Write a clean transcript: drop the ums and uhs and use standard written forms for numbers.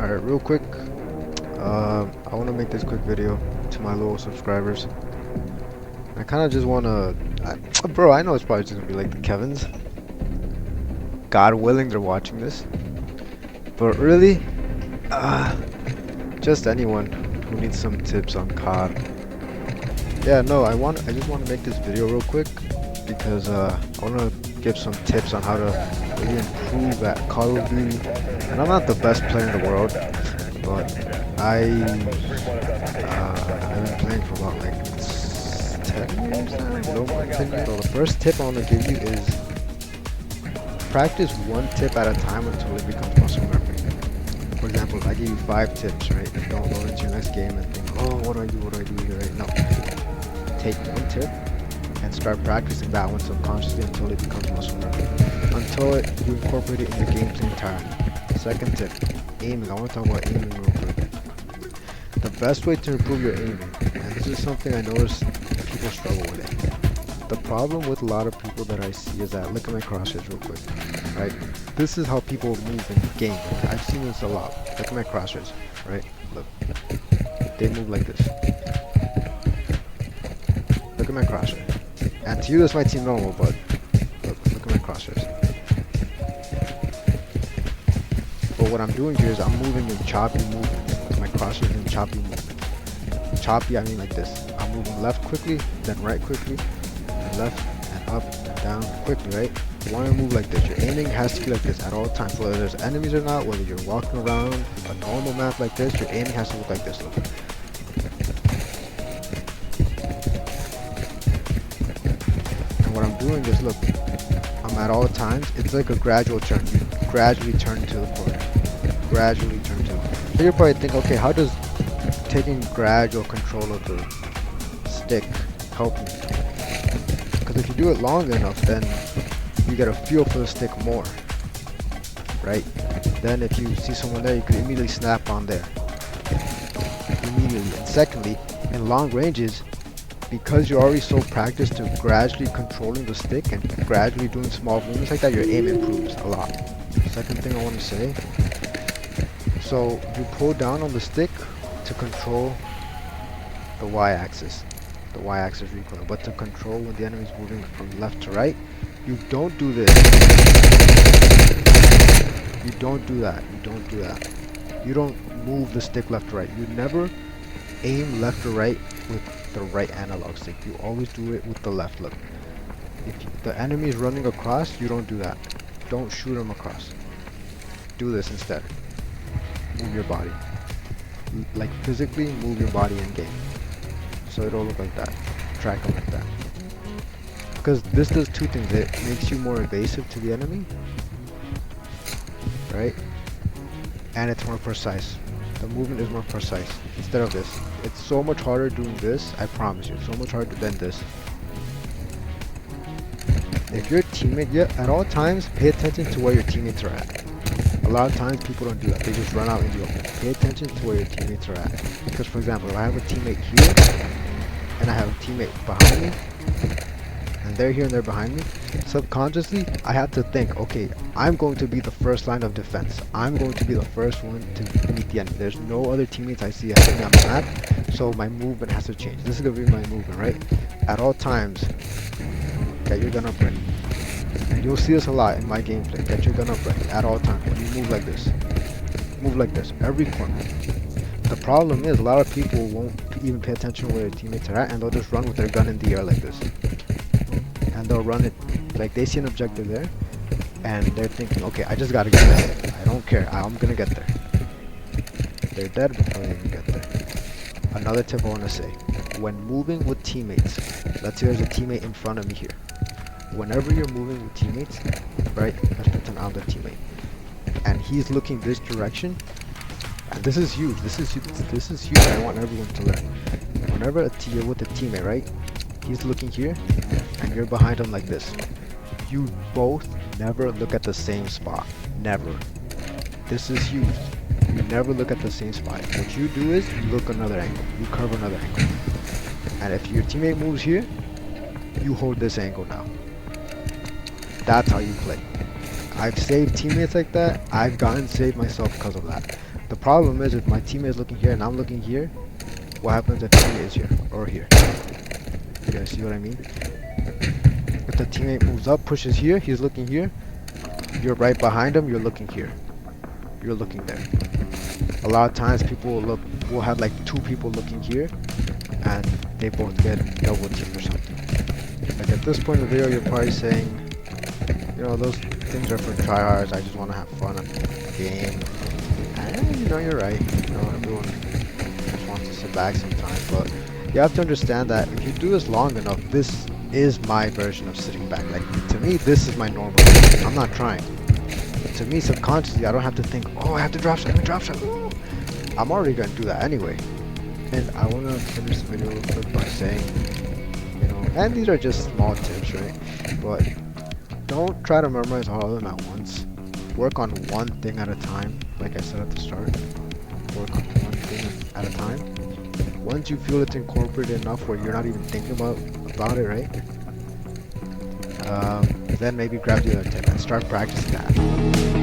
Alright, real quick, I want to make this quick video to my loyal subscribers. I kind of just want to, bro, I know it's probably just going to be like the Kevins. God willing, they're watching this. But really, just anyone who needs some tips on COD. Yeah, no, I just want to make this video real quick because I want to give some tips on how to really improve at Call of Duty. And I'm not the best player in the world, but I've been playing for about like 10 years now. No, 10 years. So the first tip I want to give you is practice one tip at a time until it becomes muscle memory. For example, I give you 5 tips, right? Don't go into your next game and think, oh, what do I do here, right? No. Take one tip and start practicing that one subconsciously until it becomes muscle memory. Until you incorporate it in your gameplay entirely. Second tip, aiming. I want to talk about aiming real quick. The best way to improve your aiming, and this is something I notice people struggle with it. The problem with a lot of people that I see is that, look at my crosshairs real quick, right? This is how people move in the game. I've seen this a lot. Look at my crosshairs, right? Look. They move like this. Look at my crosshair. And to you this might seem normal, but look at my crosshairs. But what I'm doing here is I'm moving in choppy movement. With my crosshairs in choppy movement. Choppy, I mean like this. I'm moving left quickly, then right quickly, and left and up and down quickly, right? You want to move like this. Your aiming has to be like this at all times. Whether there's enemies or not, whether you're walking around a normal map like this, your aiming has to look like this. Look. What I'm doing is, look, I'm at all times, it's like a gradual turn. You gradually turn to the corner. Gradually turn to the corner. So you're probably thinking, okay, how does taking gradual control of the stick help me? Because if you do it long enough, then you get a feel for the stick more, right? Then if you see someone there, you can immediately snap on there. Immediately. And secondly, in long ranges, because you're already so practiced to gradually controlling the stick and gradually doing small movements like that, your aim improves a lot. Second thing I want to say, so you pull down on the stick to control the y-axis, recoil, but to control when the enemy is moving from left to right, you don't do this. You don't do that. You don't move the stick left to right. You never aim left or right with the right analog stick. You always do it with the left. Look, if the enemy is running across, you don't do that. Don't shoot him across. Do this instead. Move your body. Like physically move your body in game. So it'll look like that. Track him like that. Because this does two things. It makes you more evasive to the enemy, right? And it's more precise. The movement is more precise instead of this. It's so much harder doing this, I promise you. It's so much harder than this. If your teammate, at all times, pay attention to where your teammates are at. A lot of times people don't do that. They just run out in the open. Pay attention to where your teammates are at. Because for example, if I have a teammate here, and I have a teammate behind me, and they're here and they're behind me, subconsciously, I have to think, okay, I'm going to be the first line of defense. I'm going to be the first one to meet the enemy. There's no other teammates I see ahead of me on the map, so my movement has to change. This is going to be my movement, right? At all times, get your gun up ready. And you'll see this a lot in my gameplay. Get your gun up ready at all times. When you move like this. Move like this, every corner. The problem is, a lot of people won't even pay attention where their teammates are at, and they'll just run with their gun in the air like this. And they'll run it, like they see an objective there, and they're thinking, okay, I just gotta get there. I don't care, I'm gonna get there. They're dead before they even get there. Another tip I want to say, when moving with teammates, let's say there's a teammate in front of me here. Whenever you're moving with teammates, right, let's pretend I'm the teammate, and he's looking this direction, and this is huge, this is huge, I want everyone to learn. Whenever you're with a teammate, right, he's looking here, and you're behind him like this. You both never look at the same spot. Never. This is huge. You never look at the same spot. What you do is, you look another angle. You curve another angle. And if your teammate moves here, you hold this angle now. That's how you play. I've saved teammates like that. I've gotten saved myself because of that. The problem is if my teammate is looking here and I'm looking here, what happens if the teammate is here or here? You guys see what I mean? If the teammate moves up, pushes here, he's looking here, you're right behind him, you're looking here. You're looking there. A lot of times people will have like two people looking here and they both get double teamed or something. Like at this point in the video you're probably saying, you know, those things are for tryhards, I just want to have fun on the game. And you know, you're right. You know, everyone just wants to sit back sometimes, but you have to understand that if you do this long enough, this is my version of sitting back. Like to me, this is my normal. I'm not trying. But to me, subconsciously, I don't have to think, oh, I have to drop shot, let me drop shot. Ooh. I'm already gonna do that anyway. And I wanna finish the video real quick by saying, you know, and these are just small tips, right? But don't try to memorize all of them at once. Work on one thing at a time, like I said at the start. Work on one thing at a time. Once you feel it's incorporated enough where you're not even thinking about it, right? Then maybe grab the other tip and start practicing that.